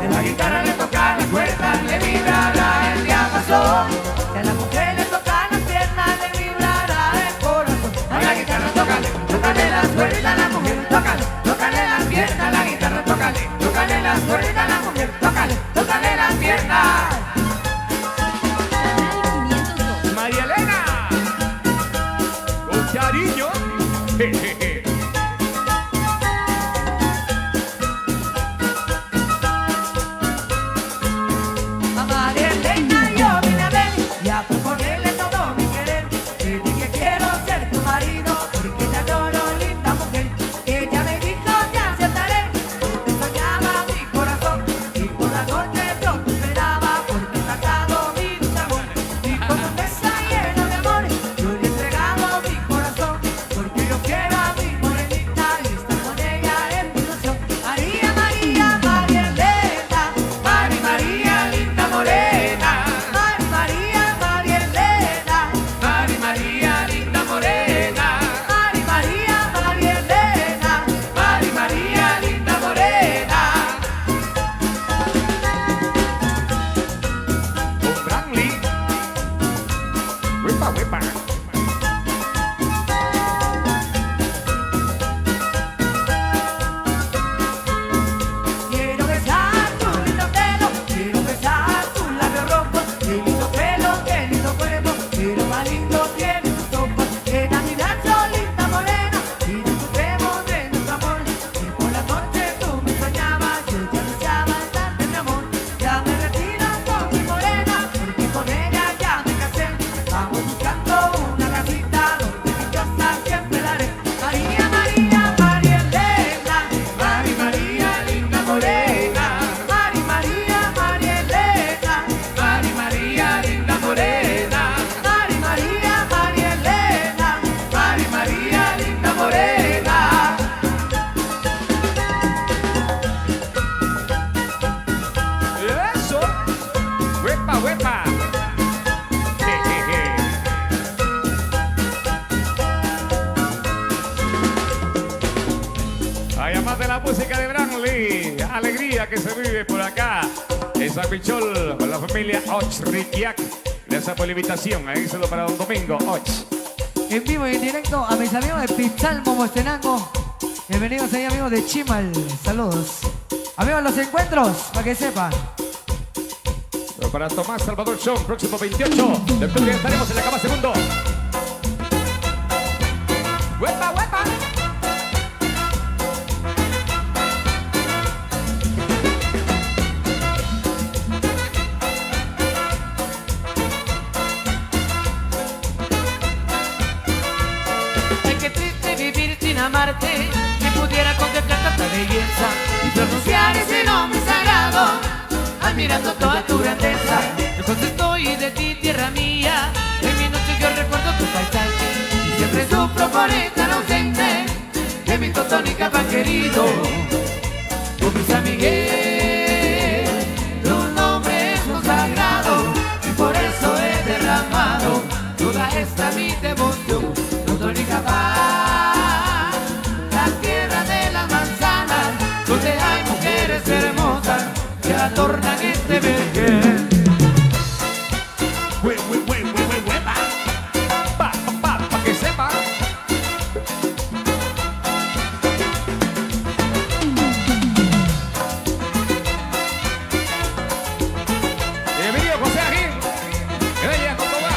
En la guitarra le toca las cuerdas, le vibrará el diapasón. Si a la mujer le toca las piernas, le vibrará el corazón. A la guitarra tócale las cuerdas a la mujer, tócale las piernas. A la guitarra tócale las cuerdas a la mujer, tócale las piernas. María Elena, con cariño. Jejeje. A María Elena yo vine a ver y a proponerle todo mi querer. Le dije que quiero ser tu marido porque te adoro, linda mujer. Ella me dijo te aceptaré, porque soñaba mi corazón y por la noche pronto esperaba porque he sacado mi dulce amor. Y con un beso lleno de amor yo le he entregado mi corazón porque yo quiero a mi morenita y estar con ella en mi ilusión. María, María, María Elena, María, linda morena. María, María Elena, María, linda morena. María, María Elena, María, linda morena. Con Branly. Huepa, huepa. quiero besar tu lindo pelo, quiero besar tu labio rojo, qué lindo pelo, qué lindo cuerpo, pero más lindo tiene tus ojos. En la mirada linda morena, y disfrutemos de nuestro amor. Y por la noche tú me soñabas, yo ya deseaba darte mi amor. Ya me retiro con mi morena, porque con ella ya me casé. Vamos buscando una casita donde mi casa siempre la haré. María, María, María Elena, María, linda morena. María, María Elena, María, linda morena. María, María Elena, María, linda morena. Eso. Huepa, huepa. Jejeje. Hay más de la música de Branly. Alegría que se vive por acá. En San Pichol con la familia Och Riquiac. Gracias por la invitación. Ahí se lo para Don Domingo Och. en vivo y en directo a mis amigos de Pitzal Momostenango. Bienvenidos ahí amigos de Chimal. Saludos. Amigos, los encuentros, para que sepan. Para Tomás Salvador Show, próximo 28 de octubre estaremos en la cama segundo. ¡Huepa, huepa! Ay, qué triste vivir sin amarte. Si pudiera contemplar tanta belleza y pronunciar ese nombre sagrado, admirando toda tu grandeza. Lejos estoy de ti, tierra mía. En mi noche yo recuerdo tu paisaje y siempre sufro por estar ausente de mi totónica pan querido. Con mis amigues, tu nombre es consagrado y por eso he derramado toda esta mi devoción. Totónica paz, la tierra de las manzanas, donde hay mujeres hermosas que adornan este vergel. ¡Huepa! Pa' que sepa. Bienvenido José Ajín. Ella con Tobá.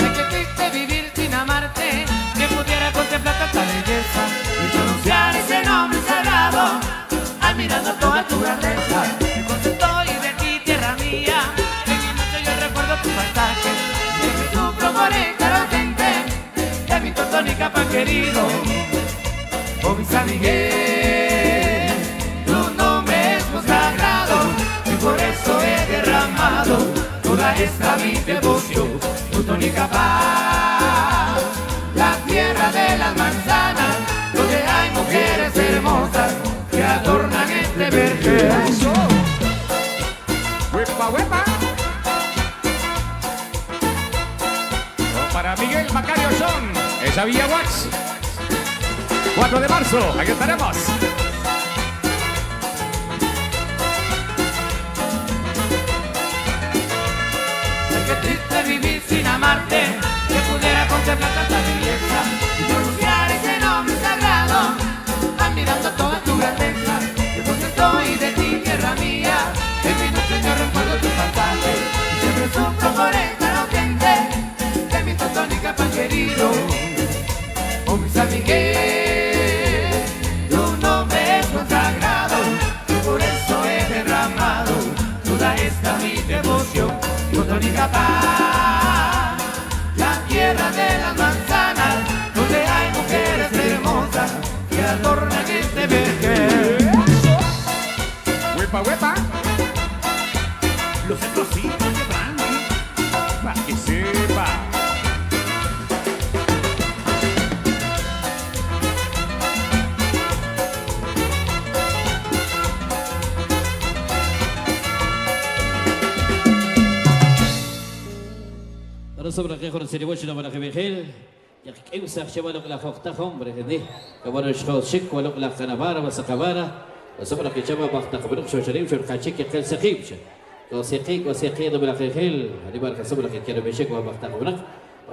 Ay, qué triste vivir sin amarte, que pudiera contemplar tanta belleza y pronunciar ese nombre sagrado, admirando toda tu grandeza. Lejos estoy de ti, tierra mía, en mi noche yo recuerdo tu paisaje, siempre sufro por estar ausente de mi totónica pan querido. Oh, mis amigues, tu nombre es consagrado y por eso he derramado toda esta mi devoción. Totónica paz, la tierra de las manzanas, donde hay mujeres hermosas que adornan este vergel. Eso. ¡Huepa, huepa! Para Miguel Macario Son, esa Villa Wax. 4 de marzo, aquí estaremos. Ticapá, la tierra de las manzanas, donde hay mujeres hermosas que adornan este vergel. ¡Huepa, huepa! Los trocitos de brandy, Pa' que sepa. Sobre que con serio no para que vejel ya que usa llevarlo la fogta hombre de que bueno es chic ولا la canavara وسقبارة وسبب que chama bagta خبرك شو شريم شو الخاشيك يقل سقيبش وسقي ده بلا خيل هذه بارك سبب que quiere بشيك وبغتا خبرك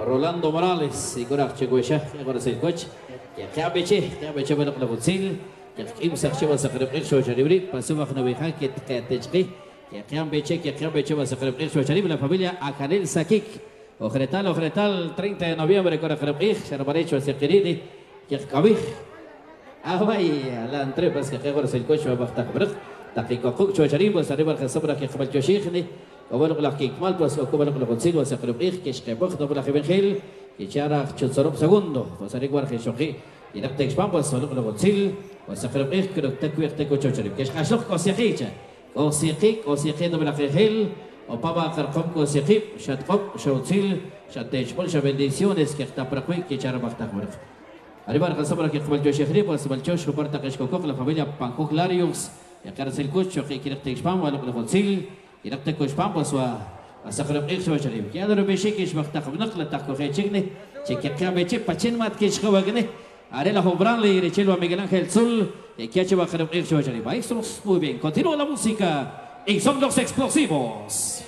رولando Morales y Gorak Cheguesha agora se coach ya que abeche بلا la fusil ya que usa lleva سقرب شو شريم pasó bajo نبيها que تجقي ya que abeche وسقرب شو شريم la familia Acanel Sakik Ojretal, 30 de noviembre, con el Sharbarecho, hacia Queridi, y el Kabir. Ahí, la entrepas que ahora se el coche va a estar por Tapico Cucho, Charimbo, arriba que sobra que Jabal Yoshini, o bueno, la que mal, pues, o como lo consigo, hacia Queridi, que es que Bogdo por la Jebengel, y Chara Chutsorop segundo, pues, arriba que Shoki, y la Texpan, pues, o lo consigo, o hacia Queridi, que te cuerte Cucho Charim, que es Hashok, o Siakicha, o Siaki, de la Jebengel. O papa carcom con sequip, shatcop, shautzil, shatechpol, bendiciones que está para que echar basta por. Arriba la casa para que como el Yoshefri, pues el Josh reporta que es la familia Pancok Larius, y acá es el coche que quiere techpam, o lo que hotzil, y la techpam, pues a sacar el exo charim. Que adoro beche que es basta con la taco rechigne, que acá beche pachen mat que es jovagne, haré la hobranle y rechelo a Miguel Ángel Zul, y que ha bajar el exo charim. Ahí estamos muy bien. Continúa la música. Y son los explosivos.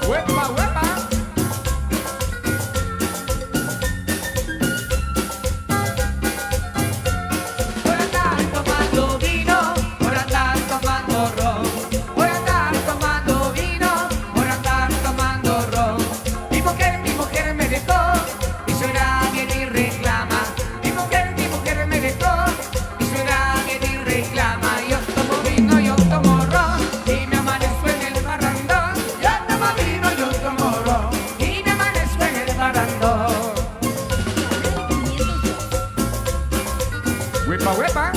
¡Huepa, huepa! por andar tomando vino, por andar tomando ron, por andar tomando vino, por andar tomando ron. Mi mujer me dejó. Y suena bien y reclama. Mi mujer me dejó. Y suena bien y reclama. Yo tomo vino, yo tomo ron. Y me amanezco en el barrandón. Yo tomo vino, yo tomo ron. Y me amanezco en el barrandón. ¡Huepa, huepa!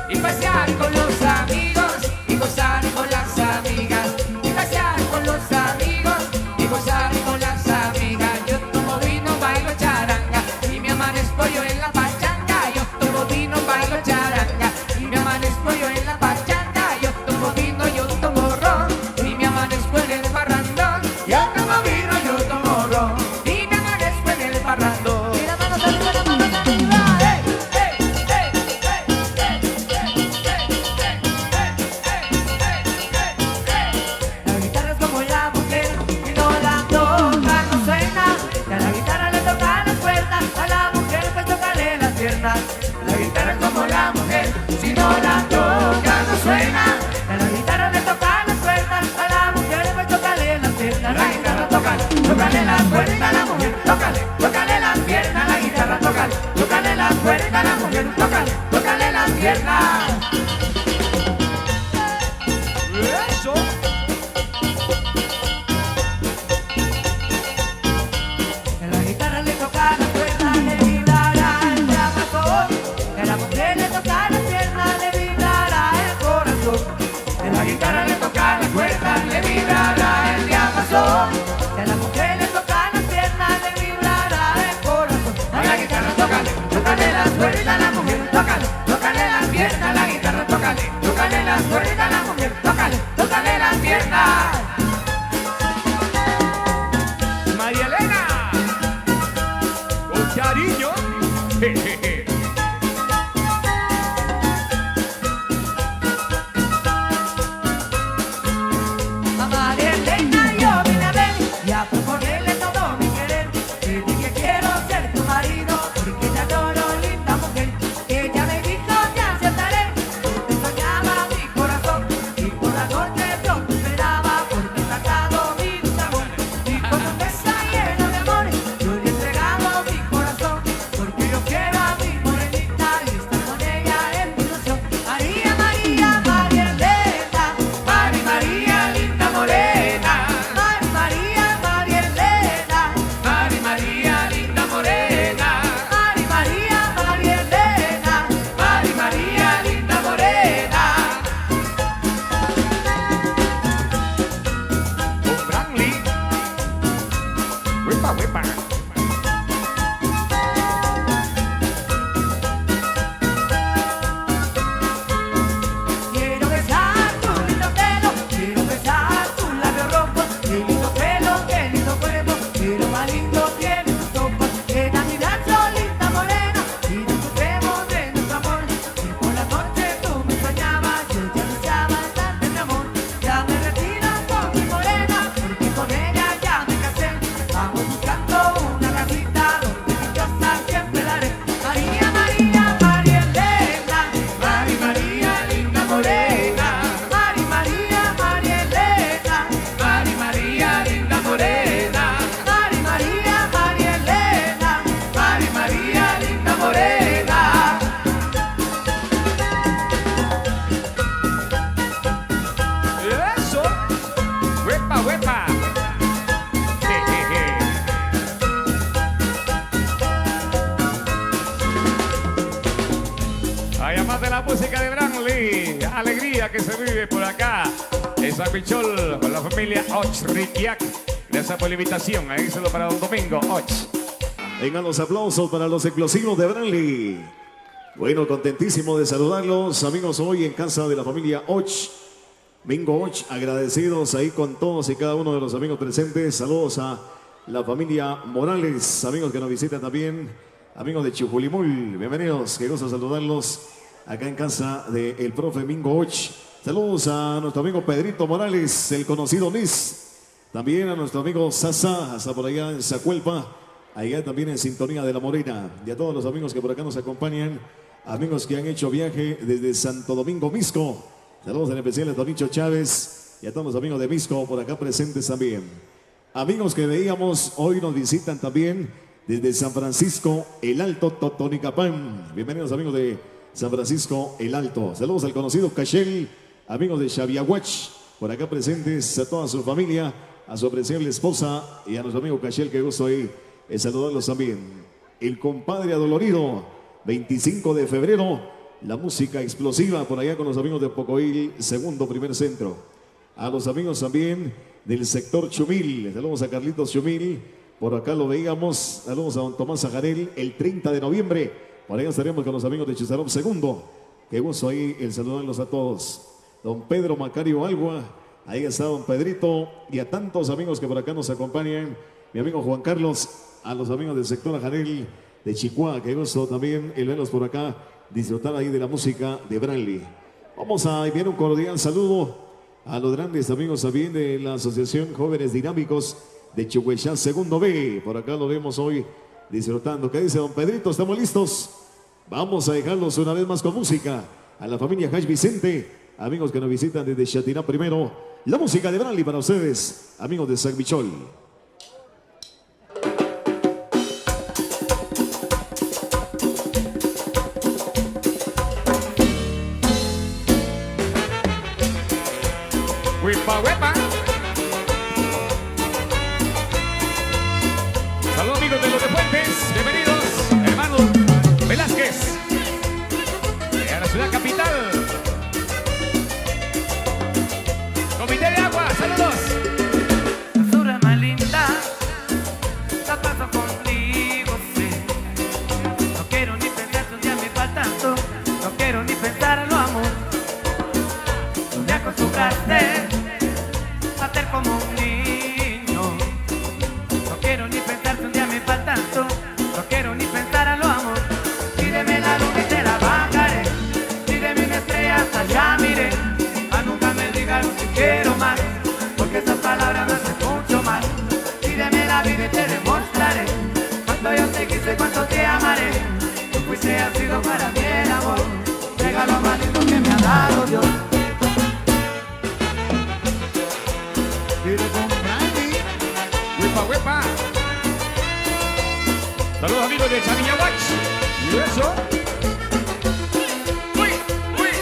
Y pasear con los amigos y gozar con las amigas. Y pasear con los amigos y gozar con las amigas. Yo tomo vino, bailo charanga y me amanezco yo en la pachanga. Yo tomo vino, bailo charanga y me amanezco yo en la pachanga. Yo tomo vino, yo tomo ron y me amanezco en el barrandón. Yo tomo vino, yo tomo ron y me amanezco en el barrandón. Y las manos arriba, las manos arriba. ¡Hey, hey, hey, hey, hey! La guitarra es como la mujer, y no la toca, no suena. Y a la guitarra le toca las cuerdas, a la mujer pues tócale las piernas. La guitarra es como la mujer, si no la toca, no suena. Y a la guitarra le toca las cuerdas, a la mujer pues tócale las piernas. La guitarra tócale las cuerdas a la mujer, tócale las piernas. La guitarra tócale las cuerdas a la mujer, tócale las piernas. ¡Eso! A la guitarra le toca las cuerdas, le vibrará el diapasón. A la mujer le toca las piernas, le vibrará el corazón. A la guitarra le toca las cuerdas, le vibrará el diapasón. A la mujer le toca las piernas, le vibrará el corazón. A la guitarra tócale las cuerdas a la mujer, tócale las piernas. A la guitarra tócale las cuerdas a la mujer, tócale las piernas. ¡María Elena! ¡Con cariño! Jejeje. A María Elena yo vine a ver y a proponerle todo mi querer. Le dije quiero ser tu marido porque te adoro, linda mujer. Ella me dijo te aceptaré. temas de la música de Branly. Alegría que se vive por acá. En San Pichol con la familia Ochriquiac. Gracias por la invitación. Ahí se lo para don Domingo Och. Vengan los aplausos para los explosivos de Branly. Bueno, contentísimo de saludarlos, amigos, hoy en casa de la familia Och. Mingo Och, agradecidos ahí con todos y cada uno de los amigos presentes. Saludos a la familia Morales, amigos que nos visitan también, amigos de Chujulimul. Bienvenidos, qué gusto saludarlos acá en casa del profe Mingo Och. Saludos a nuestro amigo Pedrito Morales, el conocido Nis. También a nuestro amigo Sasa, hasta por allá en Zacuelpa. Allá también en sintonía de La Morena. Y a todos los amigos que por acá nos acompañan. Amigos que han hecho viaje desde Santo Domingo, Misco. Saludos en especial a Tonicho Chávez. Y a todos los amigos de Misco por acá presentes también. Amigos que veíamos, hoy nos visitan también desde San Francisco, El Alto, Totonicapán. Bienvenidos amigos de San Francisco, El Alto. Saludos al conocido Cachel. Amigos de Xaviahuach. Por acá presentes a toda su familia. A su apreciable esposa y a nuestro amigo Cachel. Qué gusto ahí. Saludarlos también. El compadre adolorido, 25 de febrero, la música explosiva por allá con los amigos de Pocoil, segundo, primer centro. A los amigos también del sector Chumil, saludos a Carlitos Chumil, por acá lo veíamos, saludos a don Tomás Sajarel, el 30 de noviembre, por allá estaremos con los amigos de Chizarón, segundo. Qué gusto ahí el saludarlos a todos. Don Pedro Macario Algua, ahí está don Pedrito y a tantos amigos que por acá nos acompañan. Mi amigo Juan Carlos, a los amigos del sector Ajarel de Chihuahua, que gusto también el verlos por acá, disfrutar ahí de la música de Branly. Vamos a enviar un cordial saludo a los grandes amigos también de la Asociación Jóvenes Dinámicos de Chihuahua, segundo B. Por acá lo vemos hoy disfrutando. ¿Qué dice don Pedrito? ¿Estamos listos? Vamos a dejarlos una vez más con música. A la familia Haj Vicente, amigos que nos visitan desde Chatiná primero. La música de Branly para ustedes, amigos de San Bichol. Huepa, huepa. Saludos amigos de los de Puentes, bienvenidos, hermano Velázquez, a la ciudad capital. Comité de agua, saludos. Basura más linda, la paso contigo, sí. No quiero ni pensar que un día me falta tanto, no quiero ni pensar en lo amor. Tú me acostumbraste a ser como un niño. No quiero ni pensar que un día me falta tanto, no quiero ni pensar en lo amor. Pídeme la luna y te la bajaré, pídeme una estrella hasta allá miré. Nunca me digas que quiero más, porque esas palabras me hacen mucho mal. Pídeme la vida y te demostraré cuánto yo te quise, cuánto te amaré. Tú fuiste, has sido para mí el amor, regalo más lindo que me ha dado Dios. Huepa, huepa. Saludos amigos de Chaviñahuach. Y eso. Uy, uy.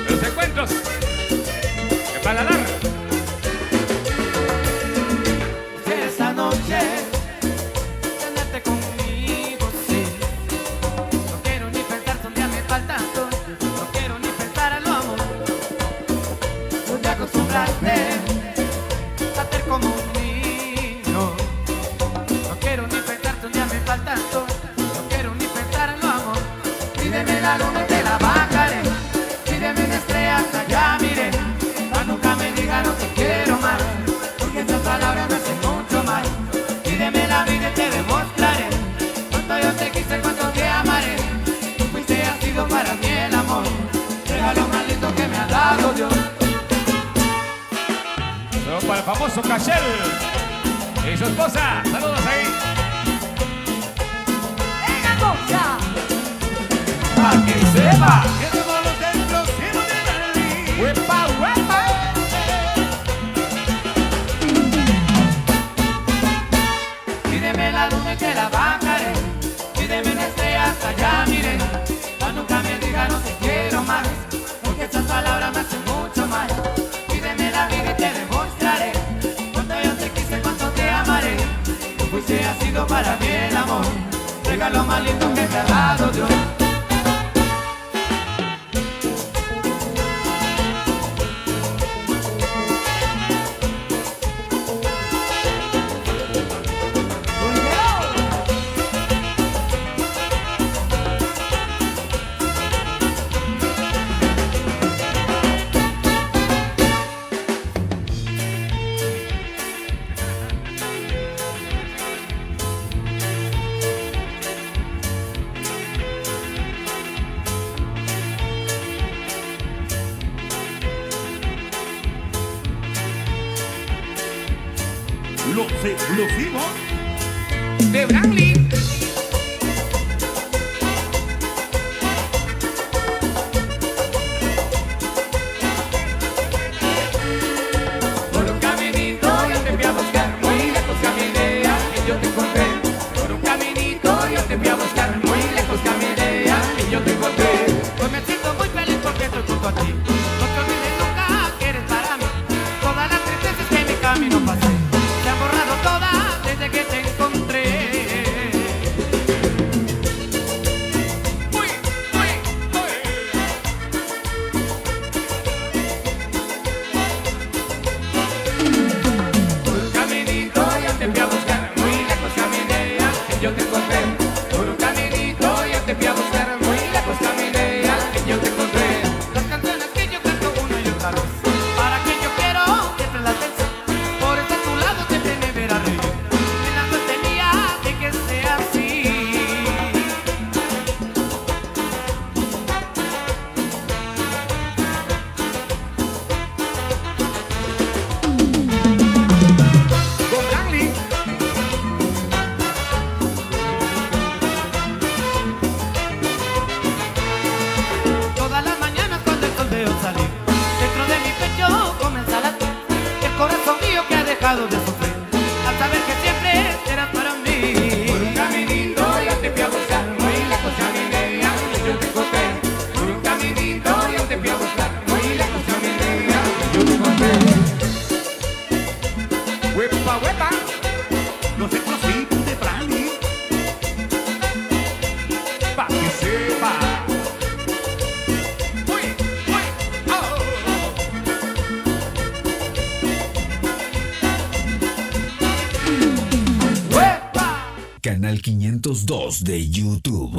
Los encuentros. El paladar. Esta noche tenerte conmigo, sí. No quiero ni pensar que un día me falta tanto, no quiero ni pensar en lo amor. Tú te acostumbraste a ser como un niño. No quiero ni pensar que un día me falta tanto, no quiero ni pensar en lo amor. Pídeme la luna y te la bajaré, pídeme una estrella hasta allá miré. Nunca me digas no te quiero más, porque esas palabras me hacen mucho mal. Pídeme la vida y te demostraré cuánto yo te quise, cuánto te amaré. Tú fuiste y has sido para mí el amor, regalo más lindo que me ha dado Dios. Saludos para el famoso Cachel y su esposa. Saludos ahí. ¡Venga, cosa! ¡Para que sepa! Huepa, huepa. Pídeme la luna y te la bajaré, pídeme una estrella hasta allá miré. Nunca me digas no te quiero más, porque estas palabras me hacen mucho mal. Pídeme la vida y te demostraré cuánto yo te quise, cuánto te amaré. Tú fuiste y has sido para mí el amor, regalo más lindo que me ha dado Dios. Los explosivos. de Branly. Por un caminito yo te fui a buscar, muy lejos caminé y yo te encontré. Por un caminito yo te fui a buscar, muy lejos caminé y yo te encontré. Hoy me siento muy feliz porque estoy junto a ti. No te olvides nunca que eres para mí. Todas las tristezas que en mi camino pasé se han borrado todas desde que te encontré. Uy, uy, uy. Por un caminito yo te fui a buscar, muy lejos caminé y yo te encontré. Por un caminito yo te fui a buscar, muy lejos caminé y yo te encontré. Las canciones que yo canto una y otra vez, para quien yo quiero siempre las ves. Por estar a tu lado siempre me verás reír. En la suerte mía de que sea así. Con Branly. Todas las mañanas cuando el sol veo salir, dentro de mi pecho comienza a latir el corazón mío que ha dejado de sufrir, al saber que siempre serás para mí. Por un caminito yo te fui a buscar, muy lejos caminé y yo te encontré. Por un caminito yo te fui a buscar, muy lejos caminé y yo te encontré. ¡Huepa, huepa! Los explosivos de Branly. ¡Pa' que sepa! Uy, uy, oh. ¡Huepa! Canal 502 de YouTube.